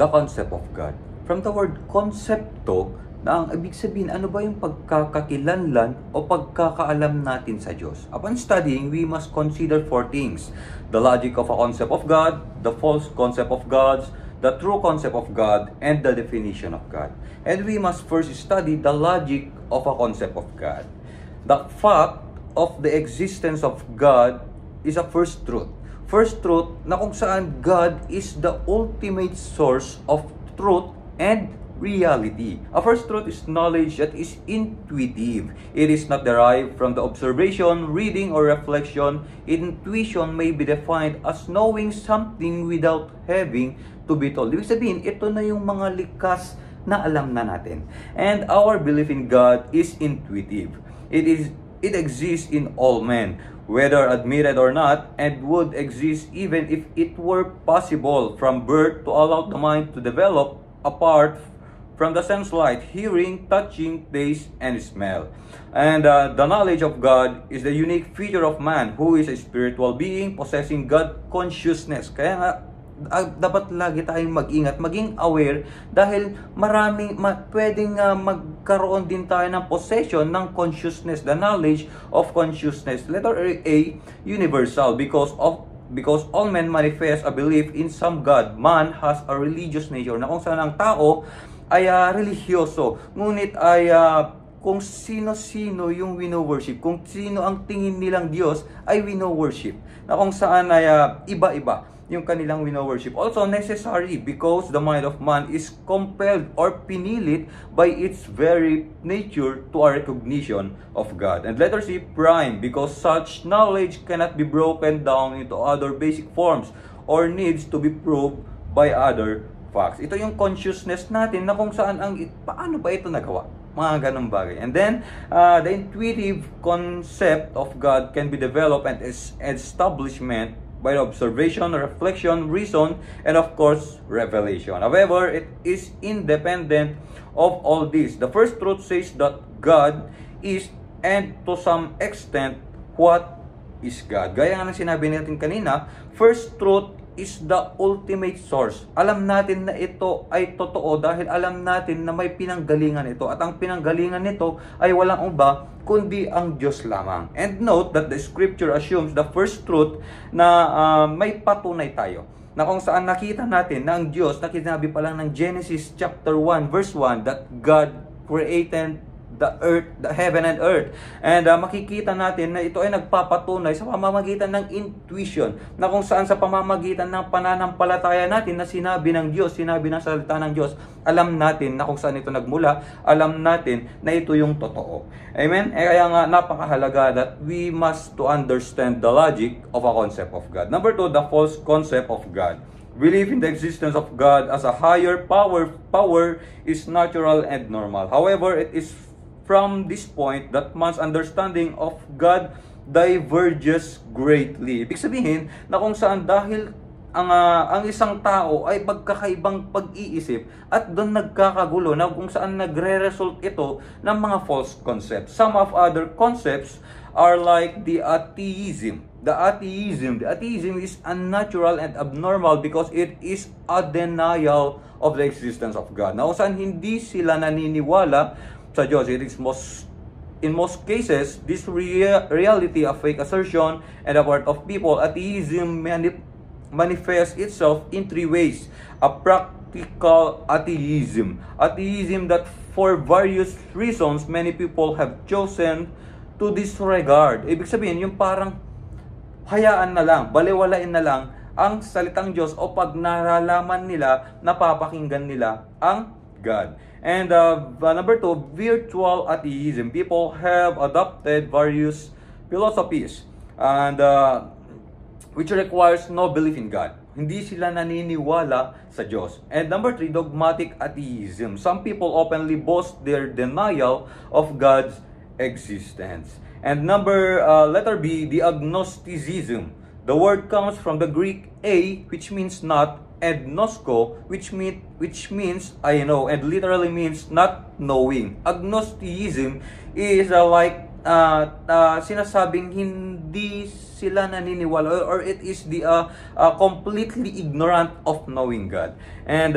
the concept of God. From the word concepto, na ang ibig sabihin, ano ba yung pagkakakilanlan o pagkakaalam natin sa Diyos? Upon studying, we must consider four things: the logic of a concept of God, the false concept of God, the true concept of God, and the definition of God. And we must first study the logic of a concept of God. The fact of the existence of God is a first truth. First truth na kung saan God is the ultimate source of truth and reality. A first truth is knowledge that is intuitive. It is not derived from the observation, reading, or reflection. Intuition may be defined as knowing something without having to be told. Ibig sabihin, ito na yung mga likas na alam na natin. And our belief in God is intuitive. It exists in all men, whether admitted or not, and would exist even if it were possible from birth to allow the mind to develop apart from the sense light, hearing, touching, taste, and smell. And the knowledge of God is the unique feature of man, who is a spiritual being possessing God consciousness. Kaya nga, dapat lagi tayong mag-ingat, maging aware, dahil pwedeng magkaroon din tayo ng possession ng consciousness, the knowledge of consciousness. Letter A, universal, because all men manifest a belief in some God. Man has a religious nature, na kung saan ang tao ay religyoso, ngunit ay kung sino-sino yung wino-worship, kung sino ang tingin nilang Diyos ay wino-worship, na kung saan ay iba-iba yung kanilang wino-worship. Also necessary because the mind of man is compelled or pinilit by its very nature to a recognition of God. And letter C, prime, because such knowledge cannot be broken down into other basic forms or needs to be proved by other facts. Ito yung consciousness natin na kung saan paano ba ito nagawa? Mga ganong bagay. And then, the intuitive concept of God can be developed and establishment by observation, reflection, reason, and of course, revelation. However, it is independent of all this. The first truth says that God is, and to some extent, what is God? Gaya nga ng sinabi natin kanina, first truth is the ultimate source. Alam natin na ito ay totoo dahil alam natin na may pinanggalingan ito. At ang pinanggalingan nito ay walang iba kundi ang Diyos lamang. And note that the scripture assumes the first truth na may patunay tayo. Na kung saan nakita natin na ang Diyos, nakinabi pa lang ng Genesis chapter 1 verse 1 that God created the earth, the heaven and earth. And makikita natin na ito ay nagpapatunay sa pamamagitan ng intuition, na kung saan sa pamamagitan ng pananampalataya natin na sinabi ng Diyos, sinabi ng salita ng Diyos, alam natin na kung saan ito nagmula, alam natin na ito yung totoo. Amen? Kaya nga napakahalaga that we must to understand the logic of a concept of God. Number 2, the false concept of God. Belief in the existence of God as a higher power is natural and normal. However, it is from this point that man's understanding of God diverges greatly. Ibig sabihin na kung saan dahil ang isang tao ay magkakaibang pag-iisip at doon nagkakagulo, na kung saan nagre-result ito ng mga false concepts. Some of other concepts are like the atheism. The atheism is unnatural and abnormal because it is a denial of the existence of God. Na kung saan hindi sila naniniwala sa Diyos. It is in most cases, this reality of fake assertion and a part of people. Atheism manifests itself in three ways. A practical atheism. Atheism that for various reasons many people have chosen to disregard. Ibig sabihin, yung parang hayaan na lang, baliwalain na lang ang salitang Diyos, o pag naralaman nila, napapakinggan nila ang God. And number 2, virtual atheism. People have adopted various philosophies and which requires no belief in God. Hindi sila naniniwala sa Diyos. And number 3, dogmatic atheism. Some people openly boast their denial of God's existence. And letter B, the agnosticism. The word comes from the Greek a, which means not, and nosko, which means I know, and literally means not knowing. Agnosticism is like sinasabing hindi sila naniniwala, or it is the completely ignorant of knowing God. And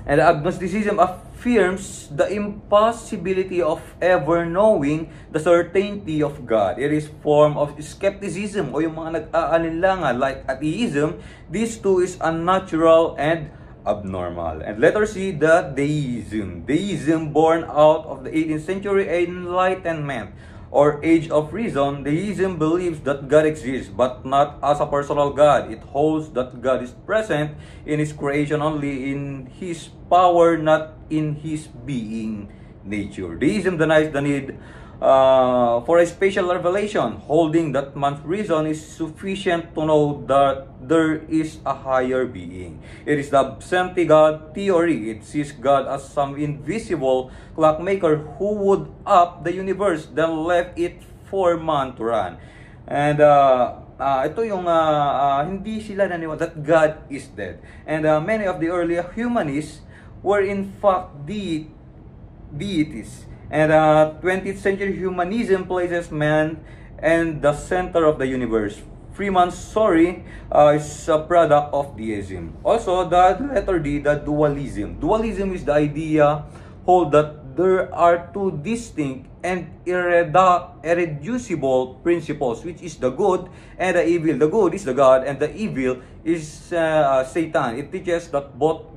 agnosticism affirms the impossibility of ever knowing the certainty of God. It is form of skepticism, o yung mga nag-aalinlangan like atheism. This too is unnatural and abnormal. And letter C, the deism. Deism born out of the 18th century Enlightenment or Age of Reason. Deism believes that God exists, but not as a personal God. It holds that God is present in His creation only in His power, not in His being nature. Deism denies the need for a special revelation, holding that man's reason is sufficient to know that there is a higher being. It is the absentee God theory. It sees God as some invisible clockmaker who would up the universe, then left it for man to run. And ito yung hindi sila naniwala that God is dead. And many of the early humanists were in fact deities. And 20th century humanism places man in the center of the universe. Freeman's story is a product of deism. Also, the letter D, the dualism. Dualism is the idea hold that there are two distinct and irreducible principles, which is the good and the evil. The good is the God, and the evil is Satan. It teaches that both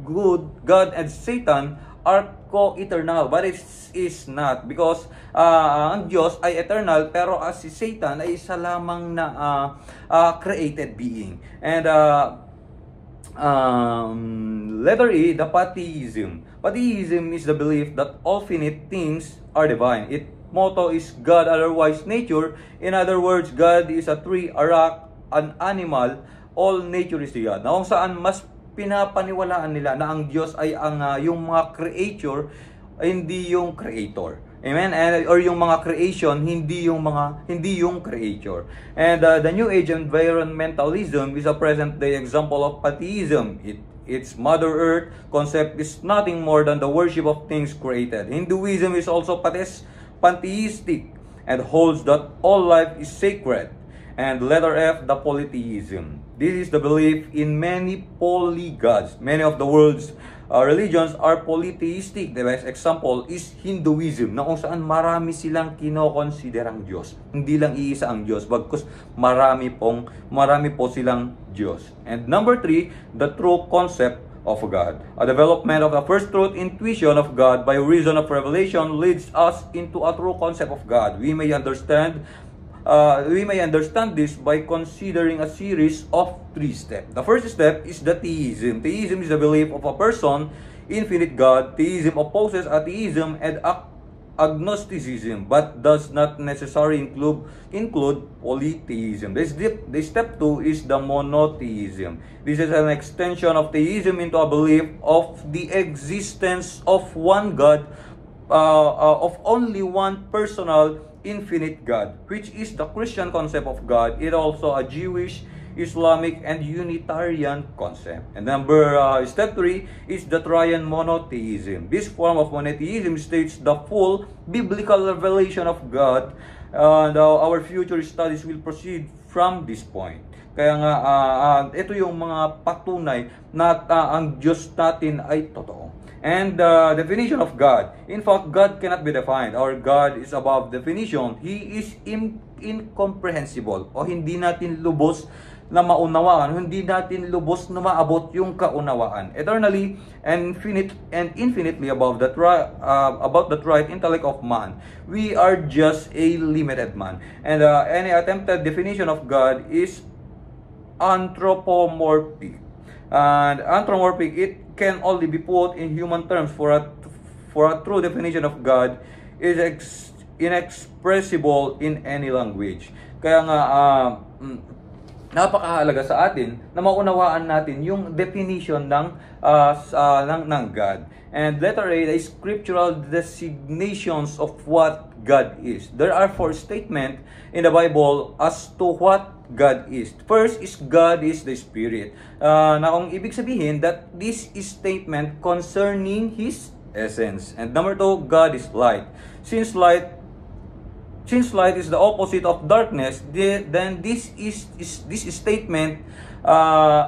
God and Satan are co-eternal, but it is not, because ang Diyos ay eternal, pero si Satan ay isa lamang na created being. And letter E, the pantheism. Pantheism is the belief that all finite things are divine. Its motto is God, otherwise nature. In other words, God is a tree, a rock, an animal, all nature is God. Na kung saan mas pinapaniwalaan nila na ang Diyos ay ang yung mga creature, hindi yung creator. Amen? Or yung mga creation, hindi yung creator. And the New Age environmentalism is a present-day example of pantheism. Its Mother Earth concept is nothing more than the worship of things created. Hinduism is also pantheistic and holds that all life is sacred. And letter F, the polytheism. This is the belief in many polygods. Many of the world's religions are polytheistic. The best example is Hinduism, na kung saan marami silang kinokonsiderang Diyos. Hindi lang iisa ang Diyos, bagkus marami po silang Diyos. And number 3, the true concept of God. A development of the first truth intuition of God by reason of revelation leads us into a true concept of God. We may understand this by considering a series of 3 steps. The first step is the theism. Theism is the belief of a person, infinite God. Theism opposes atheism and agnosticism, but does not necessarily include polytheism. The step 2 is the monotheism. This is an extension of theism into a belief of the existence of one God, of only one personal infinite God, which is the Christian concept of God. It also a Jewish, Islamic, and Unitarian concept. And step 3 is the triune monotheism. This form of monotheism states the full biblical revelation of God. Our future studies will proceed from this point. Kaya nga, ito yung mga patunay na ang Diyos natin ay totoo. And the definition of God. In fact, God cannot be defined. Our God is above definition. He is incomprehensible. O hindi natin lubos na maunawaan. Hindi natin lubos na maabot yung kaunawaan. Eternally and infinitely above about the right intellect of man. We are just a limited man. And any attempted definition of God is anthropomorphic. And anthropomorphic, it can only be put in human terms. For a true definition of God is inexpressible in any language. Kaya nga napakahalaga sa atin na maunawaan natin yung definition ng God. And letter A, the scriptural designations of what God is. There are 4 statements in the Bible as to what God is. First is God is the Spirit. Na kung ibig sabihin that this is statement concerning His essence. And number 2, God is light. Since light since light is the opposite of darkness, then this statement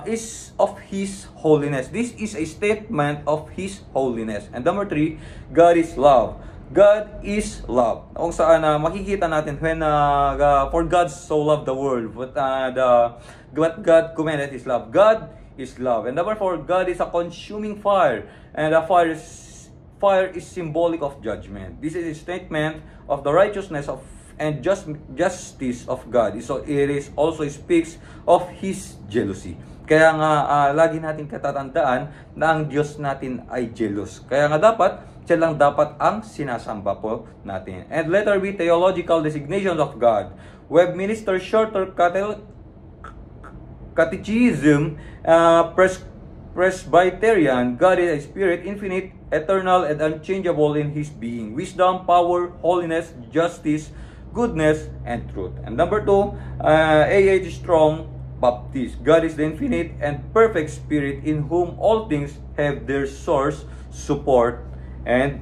is of His holiness. This is a statement of His holiness. And number 3, God is love. God is love. Kung saan makikita natin when for God so loved the world, what God commanded is love. God is love. And number 4, God is a consuming fire, and a fire is symbolic of judgment. This is a statement of the righteousness of and justice of God. So it is also speaks of His jealousy. Kaya nga lagi natin katatandaan na ang Diyos natin ay jealous. Kaya nga dapat siya lang dapat ang sinasamba po natin. And letter B, theological designations of God. Webminster Shorter Catechism, Presbyterian, God is a spirit, infinite, eternal, and unchangeable in His being. Wisdom, power, holiness, justice, goodness, and truth. And number 2, A.H. Strong, Baptist. God is the infinite and perfect spirit in whom all things have their source, support, and